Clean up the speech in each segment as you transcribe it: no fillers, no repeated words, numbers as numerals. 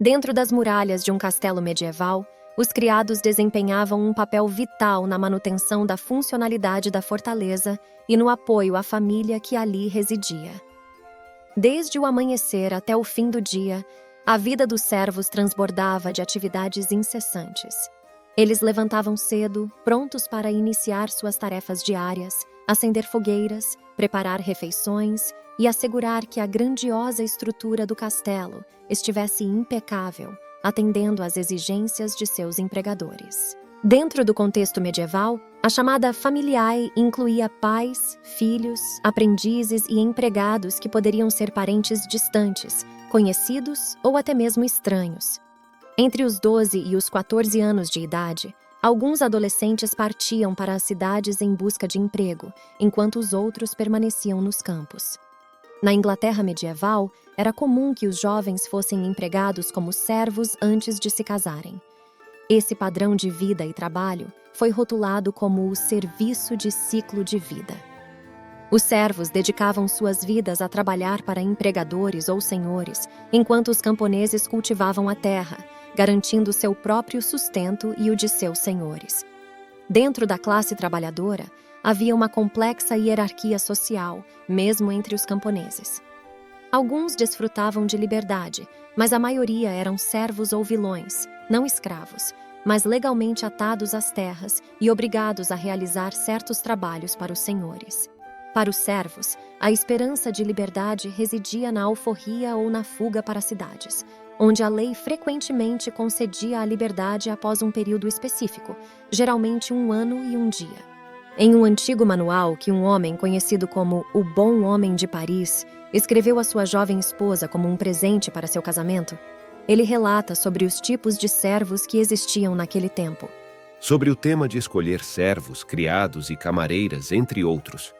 Dentro das muralhas de um castelo medieval, os criados desempenhavam um papel vital na manutenção da funcionalidade da fortaleza e no apoio à família que ali residia. Desde o amanhecer até o fim do dia, a vida dos servos transbordava de atividades incessantes. Eles levantavam cedo, prontos para iniciar suas tarefas diárias, acender fogueiras, preparar refeições e assegurar que a grandiosa estrutura do castelo estivesse impecável, atendendo às exigências de seus empregadores. Dentro do contexto medieval, a chamada familiae incluía pais, filhos, aprendizes e empregados que poderiam ser parentes distantes, conhecidos ou até mesmo estranhos. Entre os 12 e os 14 anos de idade, alguns adolescentes partiam para as cidades em busca de emprego, enquanto os outros permaneciam nos campos. Na Inglaterra medieval, era comum que os jovens fossem empregados como servos antes de se casarem. Esse padrão de vida e trabalho foi rotulado como o serviço de ciclo de vida. Os servos dedicavam suas vidas a trabalhar para empregadores ou senhores, enquanto os camponeses cultivavam a terra, garantindo seu próprio sustento e o de seus senhores. Dentro da classe trabalhadora, havia uma complexa hierarquia social, mesmo entre os camponeses. Alguns desfrutavam de liberdade, mas a maioria eram servos ou vilões, não escravos, mas legalmente atados às terras e obrigados a realizar certos trabalhos para os senhores. Para os servos, a esperança de liberdade residia na alforria ou na fuga para as cidades, onde a lei frequentemente concedia a liberdade após um período específico, geralmente 1 ano e 1 dia. Em um antigo manual que um homem conhecido como o Bom Homem de Paris escreveu à sua jovem esposa como um presente para seu casamento, ele relata sobre os tipos de servos que existiam naquele tempo. Sobre o tema de escolher servos, criados e camareiras, entre outros.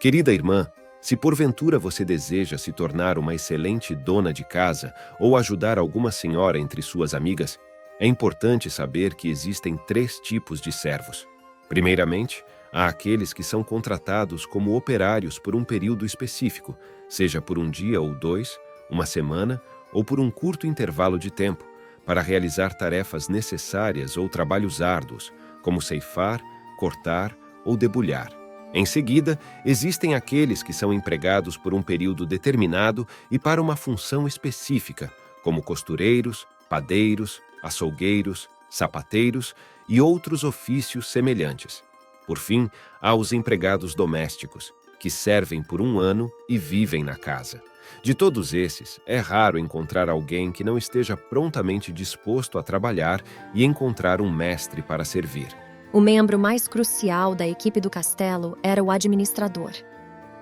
Querida irmã, se porventura você deseja se tornar uma excelente dona de casa ou ajudar alguma senhora entre suas amigas, é importante saber que existem 3 tipos de servos. Primeiramente, há aqueles que são contratados como operários por um período específico, seja por 1 dia ou 2, 1 semana ou por um curto intervalo de tempo, para realizar tarefas necessárias ou trabalhos árduos, como ceifar, cortar ou debulhar. Em seguida, existem aqueles que são empregados por um período determinado e para uma função específica, como costureiros, padeiros, açougueiros, sapateiros e outros ofícios semelhantes. Por fim, há os empregados domésticos, que servem por 1 ano e vivem na casa. De todos esses, é raro encontrar alguém que não esteja prontamente disposto a trabalhar e encontrar um mestre para servir. O membro mais crucial da equipe do castelo era o administrador.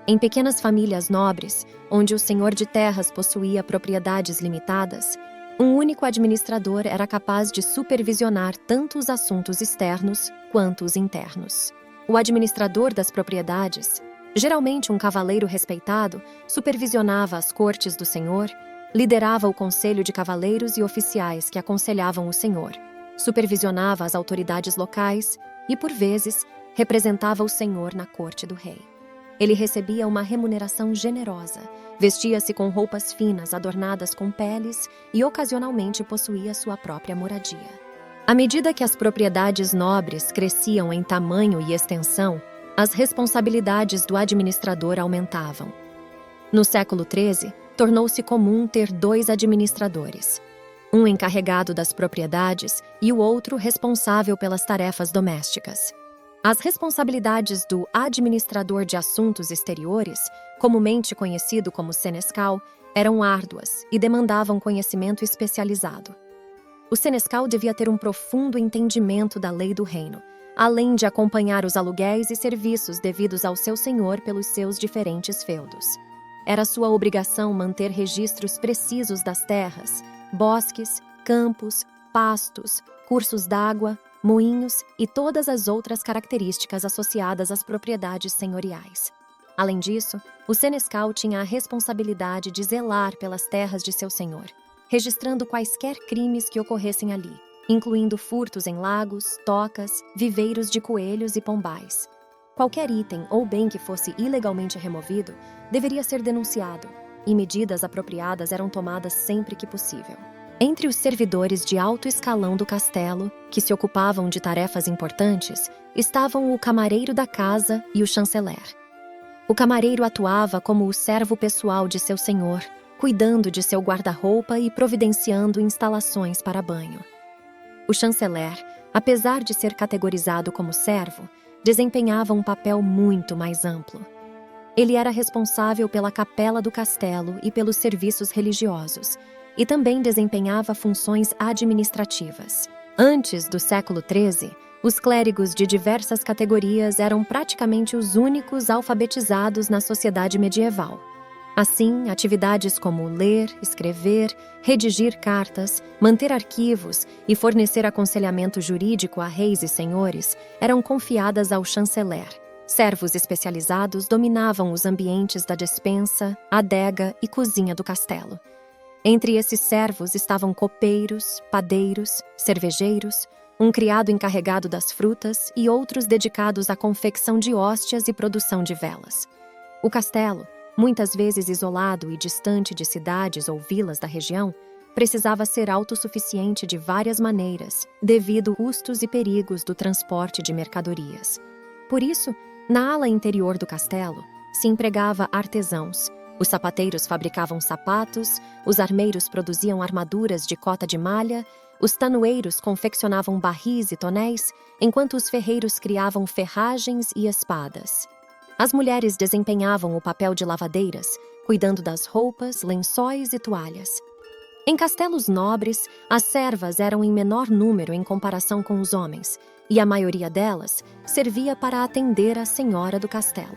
Em pequenas famílias nobres, onde o senhor de terras possuía propriedades limitadas, um único administrador era capaz de supervisionar tanto os assuntos externos quanto os internos. O administrador das propriedades, geralmente um cavaleiro respeitado, supervisionava as cortes do senhor, liderava o conselho de cavaleiros e oficiais que aconselhavam o senhor, supervisionava as autoridades locais e, por vezes, representava o senhor na corte do rei. Ele recebia uma remuneração generosa, vestia-se com roupas finas adornadas com peles e ocasionalmente possuía sua própria moradia. À medida que as propriedades nobres cresciam em tamanho e extensão, as responsabilidades do administrador aumentavam. No século XIII, tornou-se comum ter 2 administradores, um encarregado das propriedades e o outro responsável pelas tarefas domésticas. As responsabilidades do administrador de assuntos exteriores, comumente conhecido como senescal, eram árduas e demandavam conhecimento especializado. O senescal devia ter um profundo entendimento da lei do reino, além de acompanhar os aluguéis e serviços devidos ao seu senhor pelos seus diferentes feudos. Era sua obrigação manter registros precisos das terras, bosques, campos, pastos, cursos d'água, moinhos e todas as outras características associadas às propriedades senhoriais. Além disso, o senescal tinha a responsabilidade de zelar pelas terras de seu senhor, registrando quaisquer crimes que ocorressem ali, incluindo furtos em lagos, tocas, viveiros de coelhos e pombais. Qualquer item ou bem que fosse ilegalmente removido deveria ser denunciado, e medidas apropriadas eram tomadas sempre que possível. Entre os servidores de alto escalão do castelo, que se ocupavam de tarefas importantes, estavam o camareiro da casa e o chanceler. O camareiro atuava como o servo pessoal de seu senhor, cuidando de seu guarda-roupa e providenciando instalações para banho. O chanceler, apesar de ser categorizado como servo, desempenhava um papel muito mais amplo. Ele era responsável pela capela do castelo e pelos serviços religiosos, e também desempenhava funções administrativas. Antes do século XIII, os clérigos de diversas categorias eram praticamente os únicos alfabetizados na sociedade medieval. Assim, atividades como ler, escrever, redigir cartas, manter arquivos e fornecer aconselhamento jurídico a reis e senhores eram confiadas ao chanceler. Servos especializados dominavam os ambientes da despensa, adega e cozinha do castelo. Entre esses servos estavam copeiros, padeiros, cervejeiros, um criado encarregado das frutas e outros dedicados à confecção de hóstias e produção de velas. O castelo, muitas vezes isolado e distante de cidades ou vilas da região, precisava ser autossuficiente de várias maneiras, devido aos custos e perigos do transporte de mercadorias. Por isso, na ala interior do castelo, se empregava artesãos. Os sapateiros fabricavam sapatos, os armeiros produziam armaduras de cota de malha, os tanoeiros confeccionavam barris e tonéis, enquanto os ferreiros criavam ferragens e espadas. As mulheres desempenhavam o papel de lavadeiras, cuidando das roupas, lençóis e toalhas. Em castelos nobres, as servas eram em menor número em comparação com os homens, e a maioria delas servia para atender a senhora do castelo.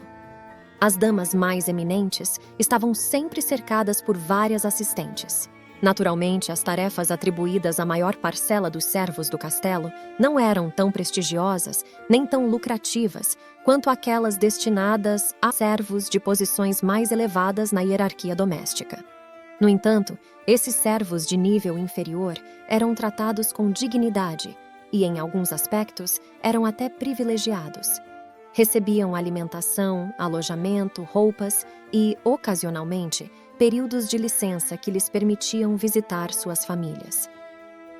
As damas mais eminentes estavam sempre cercadas por várias assistentes. Naturalmente, as tarefas atribuídas à maior parcela dos servos do castelo não eram tão prestigiosas nem tão lucrativas quanto aquelas destinadas a servos de posições mais elevadas na hierarquia doméstica. No entanto, esses servos de nível inferior eram tratados com dignidade e, em alguns aspectos, eram até privilegiados. Recebiam alimentação, alojamento, roupas e, ocasionalmente, períodos de licença que lhes permitiam visitar suas famílias.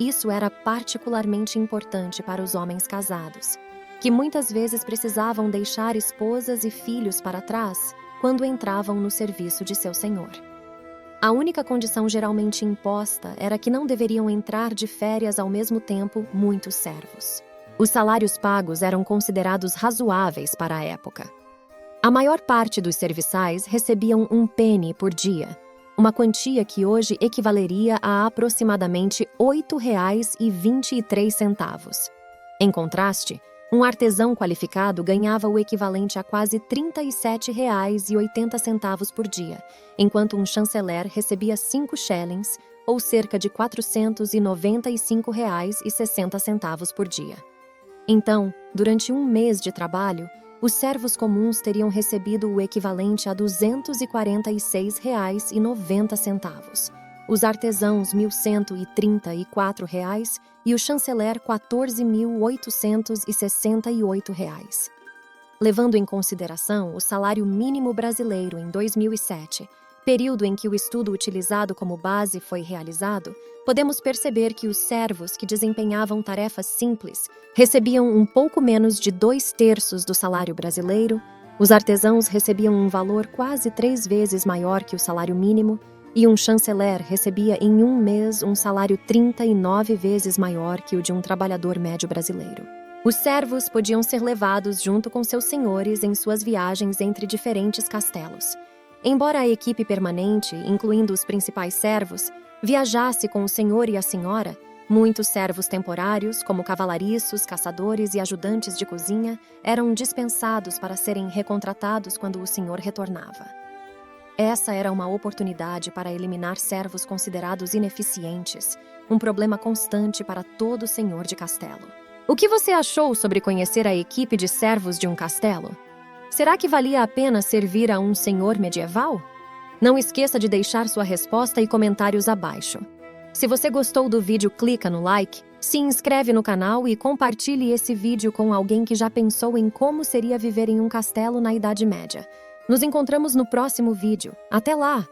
Isso era particularmente importante para os homens casados, que muitas vezes precisavam deixar esposas e filhos para trás quando entravam no serviço de seu senhor. A única condição geralmente imposta era que não deveriam entrar de férias ao mesmo tempo muitos servos. Os salários pagos eram considerados razoáveis para a época. A maior parte dos serviçais recebiam um penny por dia, uma quantia que hoje equivaleria a aproximadamente R$ 8,23. Em contraste, um artesão qualificado ganhava o equivalente a quase R$ 37,80 por dia, enquanto um chanceler recebia 5 shillings, ou cerca de R$ 495,60 por dia. Então, durante um mês de trabalho, os servos comuns teriam recebido o equivalente a R$ 246,90, os artesãos R$ 1.134 e o chanceler R$ 14.868. Levando em consideração o salário mínimo brasileiro em 2007, período em que o estudo utilizado como base foi realizado, podemos perceber que os servos que desempenhavam tarefas simples recebiam um pouco menos de 2/3 do salário brasileiro, os artesãos recebiam um valor quase 3 vezes maior que o salário mínimo e um chanceler recebia em um mês um salário 39 vezes maior que o de um trabalhador médio brasileiro. Os servos podiam ser levados junto com seus senhores em suas viagens entre diferentes castelos. Embora a equipe permanente, incluindo os principais servos, viajasse com o senhor e a senhora, muitos servos temporários, como cavalariços, caçadores e ajudantes de cozinha, eram dispensados para serem recontratados quando o senhor retornava. Essa era uma oportunidade para eliminar servos considerados ineficientes, um problema constante para todo senhor de castelo. O que você achou sobre conhecer a equipe de servos de um castelo? Será que valia a pena servir a um senhor medieval? Não esqueça de deixar sua resposta e comentários abaixo. Se você gostou do vídeo, clica no like, se inscreve no canal e compartilhe esse vídeo com alguém que já pensou em como seria viver em um castelo na Idade Média. Nos encontramos no próximo vídeo. Até lá!